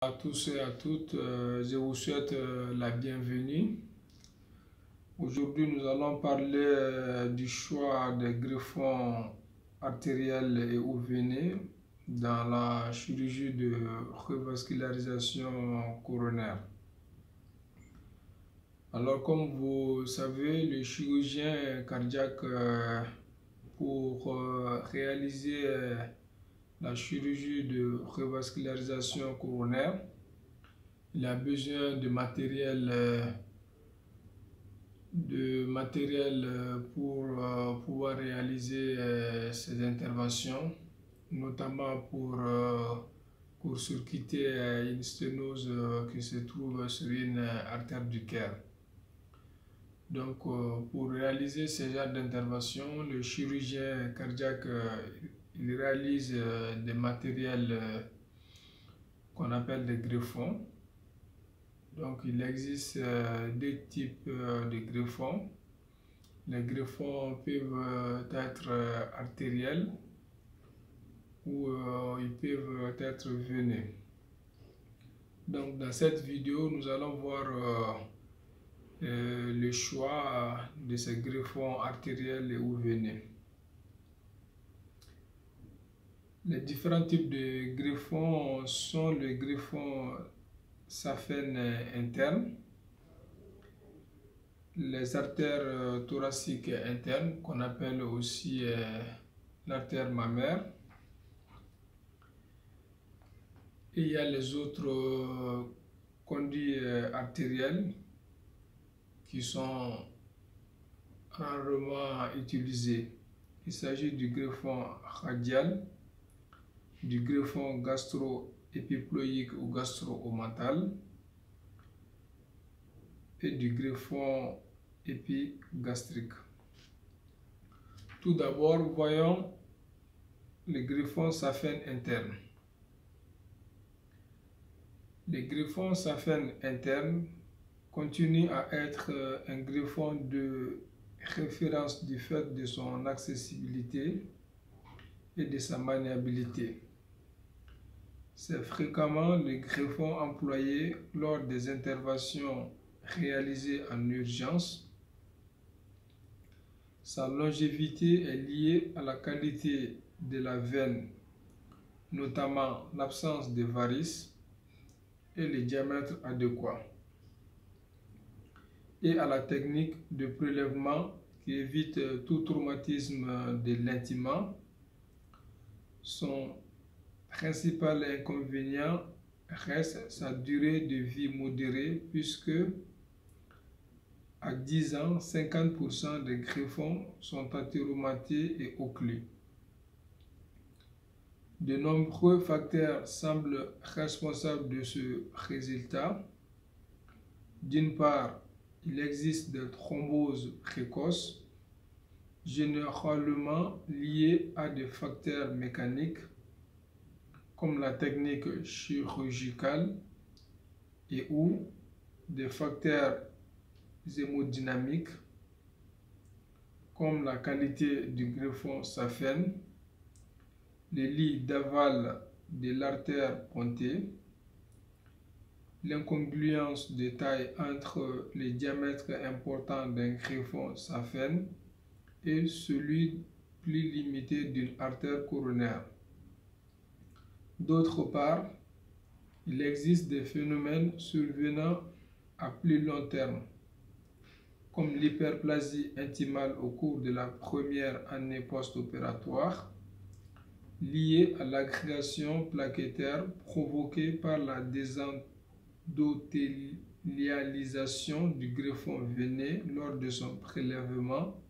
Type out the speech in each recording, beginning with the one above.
À tous et à toutes, je vous souhaite la bienvenue. Aujourd'hui, nous allons parler du choix des greffons artériels et ou veineux dans la chirurgie de revascularisation coronaire. Alors, comme vous savez, le chirurgien cardiaque, pour réaliser la chirurgie de revascularisation coronaire, il a besoin de matériel pour pouvoir réaliser ces interventions, notamment pour court-circuiter une sténose qui se trouve sur une artère du cœur. Donc, pour réaliser ce genre d'intervention, le chirurgien cardiaque il réalise des matériels qu'on appelle des greffons. Donc, il existe deux types de greffons. Les greffons peuvent être artériels ou ils peuvent être veineux. Donc, dans cette vidéo, nous allons voir le choix de ces greffons artériels ou veineux. Les différents types de greffons sont le greffon saphène interne, les artères thoraciques internes qu'on appelle aussi l'artère mammaire, et il y a les autres conduits artériels qui sont rarement utilisés. Il s'agit du greffon radial, du greffon gastro-épiploïque ou gastro-omental et du greffon épigastrique. Tout d'abord, voyons le greffon saphène interne. Le greffon saphène interne continue à être un greffon de référence du fait de son accessibilité et de sa maniabilité. C'est fréquemment le greffon employé lors des interventions réalisées en urgence. Sa longévité est liée à la qualité de la veine, notamment l'absence de varices et le diamètre adéquat, et à la technique de prélèvement qui évite tout traumatisme de l'intima. Son principal inconvénient reste sa durée de vie modérée, puisque à 10 ans, 50% des greffons sont atheromatés et occlus. De nombreux facteurs semblent responsables de ce résultat. D'une part, il existe des thromboses précoces, généralement liées à des facteurs mécaniques, comme la technique chirurgicale et ou des facteurs hémodynamiques, comme la qualité du greffon saphène, les lits d'aval de l'artère pointée, l'incongruence de taille entre le diamètre important d'un greffon saphène et celui plus limité d'une artère coronaire. D'autre part, il existe des phénomènes survenant à plus long terme, comme l'hyperplasie intimale au cours de la première année post-opératoire, liée à l'agrégation plaquettaire provoquée par la désendothélialisation du greffon veineux lors de son prélèvement,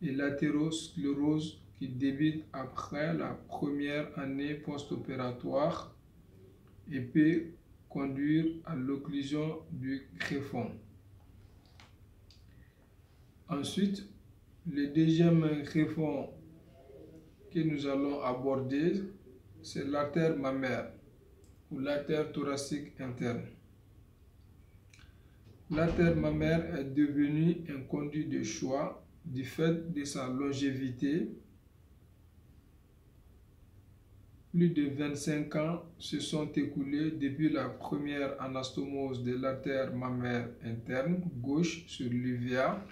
et l'athérosclérose qui débute après la première année post-opératoire et peut conduire à l'occlusion du greffon. Ensuite, le deuxième greffon que nous allons aborder, c'est l'artère mammaire ou l'artère thoracique interne. L'artère mammaire est devenue un conduit de choix du fait de sa longévité Plus de 25 ans se sont écoulés depuis la première anastomose de l'artère mammaire interne gauche sur l'uvea.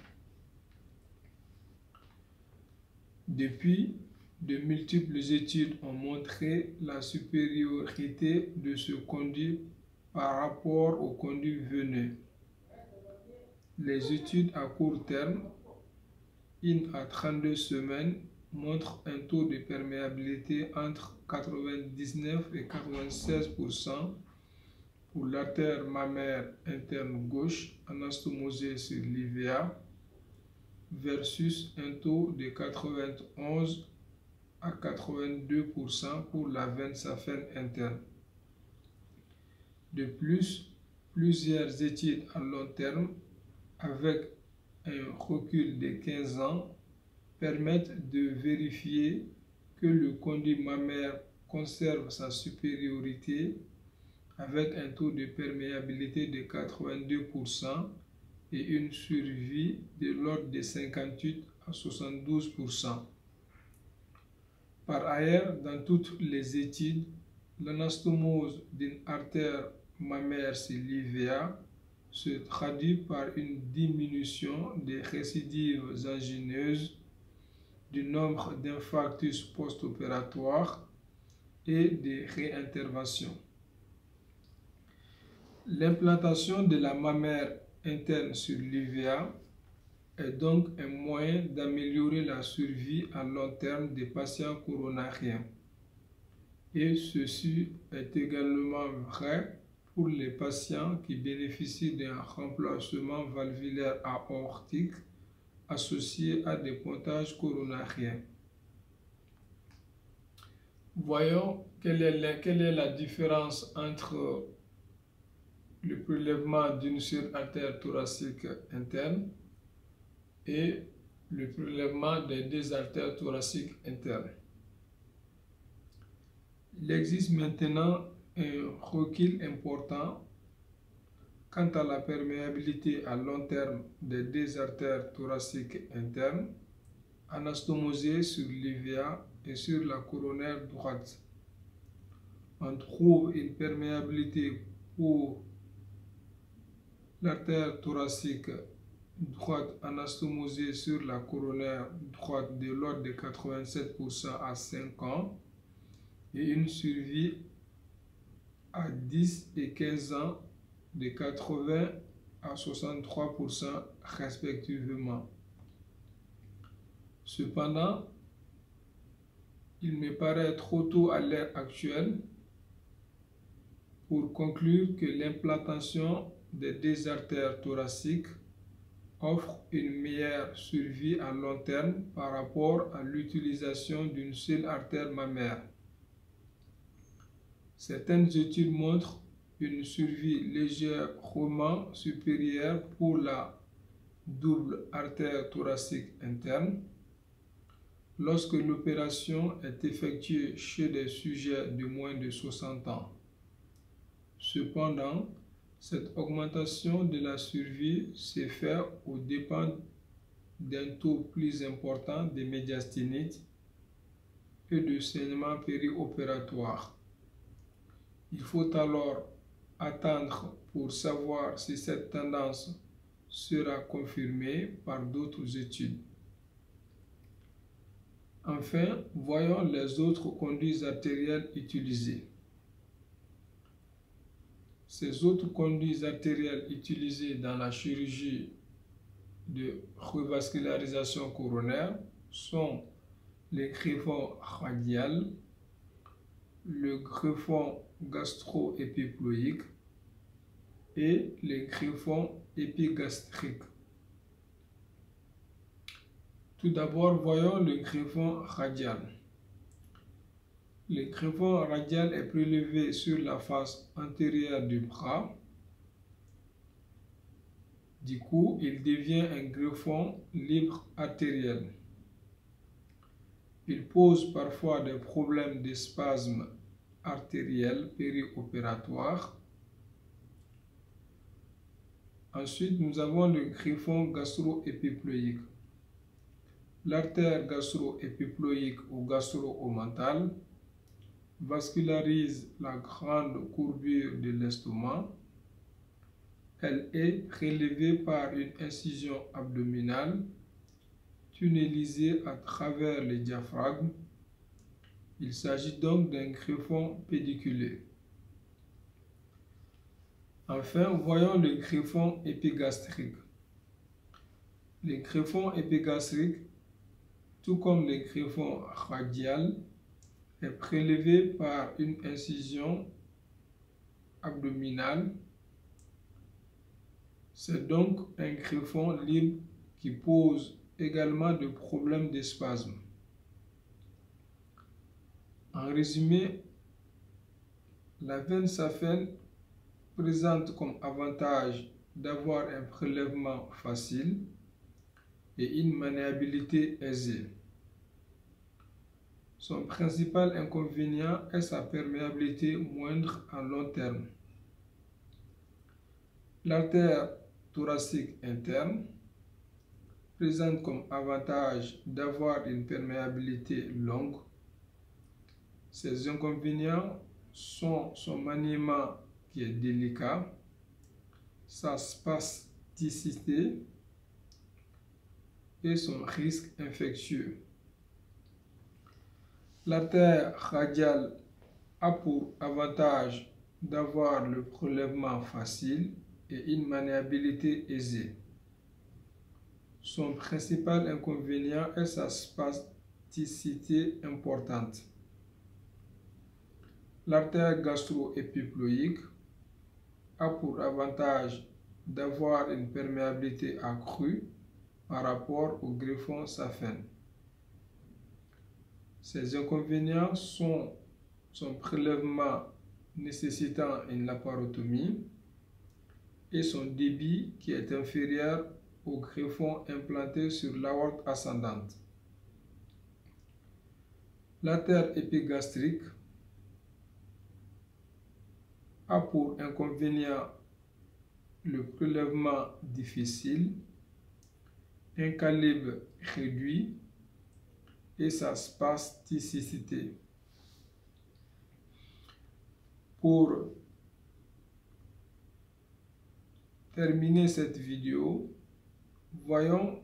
Depuis, de multiples études ont montré la supériorité de ce conduit par rapport au conduit veineux. Les études à court terme, une à 32 semaines, montrent un taux de perméabilité entre 99 et 96% pour l'artère mammaire interne gauche anastomosée sur l'uvea versus un taux de 91 à 82% pour la veine saphène interne. De plus, plusieurs études à long terme avec un recul de 15 ans permettent de vérifier que le conduit mammaire conserve sa supériorité avec un taux de perméabilité de 82% et une survie de l'ordre de 58 à 72%. Par ailleurs, dans toutes les études, l'anastomose d'une artère mammaire sur l'uvea se traduit par une diminution des récidives angineuses, du nombre d'infarctus post-opératoires et des réinterventions. L'implantation de la mammaire interne sur l'uvea est donc un moyen d'améliorer la survie à long terme des patients coronariens. Et ceci est également vrai pour les patients qui bénéficient d'un remplacement valvulaire aortique associé à des pontages coronariens. Voyons quelle est la différence entre le prélèvement d'une seule artère thoracique interne et le prélèvement des deux artères thoraciques internes. Il existe maintenant un recul important quant à la perméabilité à long terme des deux artères thoraciques internes anastomosées sur l'uvea et sur la coronaire droite. On trouve une perméabilité pour l'artère thoracique droite anastomosée sur la coronaire droite de l'ordre de 87% à 5 ans et une survie à 10 et 15 ans de 80 à 63% respectivement. Cependant, il me paraît trop tôt à l'heure actuelle pour conclure que l'implantation des deux artères thoraciques offre une meilleure survie à long terme par rapport à l'utilisation d'une seule artère mammaire. Certaines études montrent une survie légèrement supérieure pour la double artère thoracique interne lorsque l'opération est effectuée chez des sujets de moins de 60 ans. Cependant, cette augmentation de la survie se fait aux dépens d'un taux plus important de médiastinite et de saignement périopératoire. Il faut alors attendre pour savoir si cette tendance sera confirmée par d'autres études. Enfin, voyons les autres conduits artériels utilisés. Ces autres conduits artériels utilisés dans la chirurgie de revascularisation coronaire sont le greffon radial, le greffon gastro-épiploïque et le greffon épigastrique. Tout d'abord, voyons le greffon radial. Le greffon radial est prélevé sur la face antérieure du bras. Du coup, il devient un greffon libre artériel. Il pose parfois des problèmes de spasme artériel périopératoire. Ensuite, nous avons le greffon gastro-épiploïque. L'artère gastro-épiploïque ou gastro-omentale vascularise la grande courbure de l'estomac. Elle est relevée par une incision abdominale tunnelisée à travers le diaphragme. Il s'agit donc d'un greffon pédiculé. Enfin, voyons le greffon épigastrique. Le greffon épigastrique, tout comme le greffon radial, est prélevé par une incision abdominale. C'est donc un greffon libre qui pose également des problèmes de spasme. En résumé, la veine saphène présente comme avantage d'avoir un prélèvement facile et une maniabilité aisée. Son principal inconvénient est sa perméabilité moindre à long terme. L'artère thoracique interne présente comme avantage d'avoir une perméabilité longue. Ses inconvénients sont son maniement qui est délicat, sa spasticité et son risque infectieux. L'artère radiale a pour avantage d'avoir le prélèvement facile et une maniabilité aisée. Son principal inconvénient est sa spasticité importante. L'artère gastro-épiploïque a pour avantage d'avoir une perméabilité accrue par rapport au greffon saphène. Ses inconvénients sont son prélèvement nécessitant une laparotomie et son débit qui est inférieur au greffon implanté sur l'aorte ascendante. L'artère épigastrique a pour inconvénient le prélèvement difficile, un calibre réduit et sa spasticité. Pour terminer cette vidéo, voyons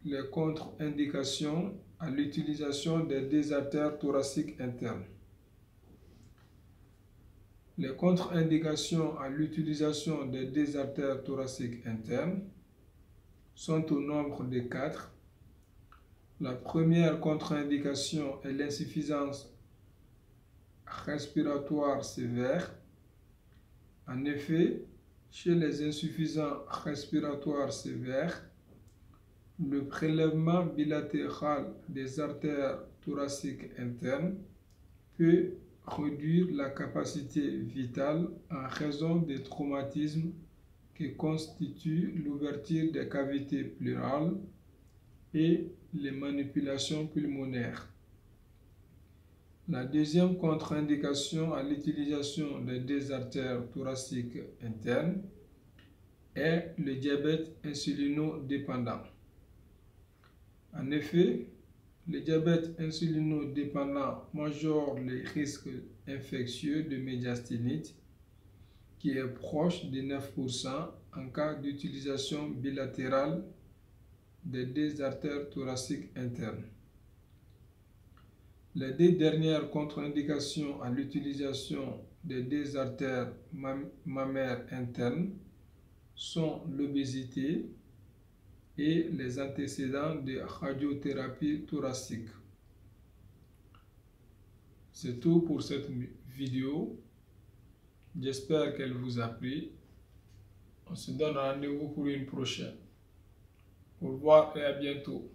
les contre-indications à l'utilisation des deux artères thoraciques internes. Les contre-indications à l'utilisation des deux artères thoraciques internes sont au nombre de 4. La première contre-indication est l'insuffisance respiratoire sévère. En effet, chez les insuffisants respiratoires sévères, le prélèvement bilatéral des artères thoraciques internes peut réduire la capacité vitale en raison des traumatismes qui constituent l'ouverture des cavités pleurales et les manipulations pulmonaires. La deuxième contre-indication à l'utilisation des deux artères thoraciques internes est le diabète insulinodépendant. En effet, le diabète insulinodépendant majore les risques infectieux de médiastinite qui est proche de 9% en cas d'utilisation bilatérale des deux artères thoraciques internes. Les deux dernières contre-indications à l'utilisation des deux artères mammaires internes sont l'obésité et les antécédents de radiothérapie thoracique. C'est tout pour cette vidéo. J'espère qu'elle vous a plu. On se donne rendez-vous pour une prochaine. Au revoir et à bientôt.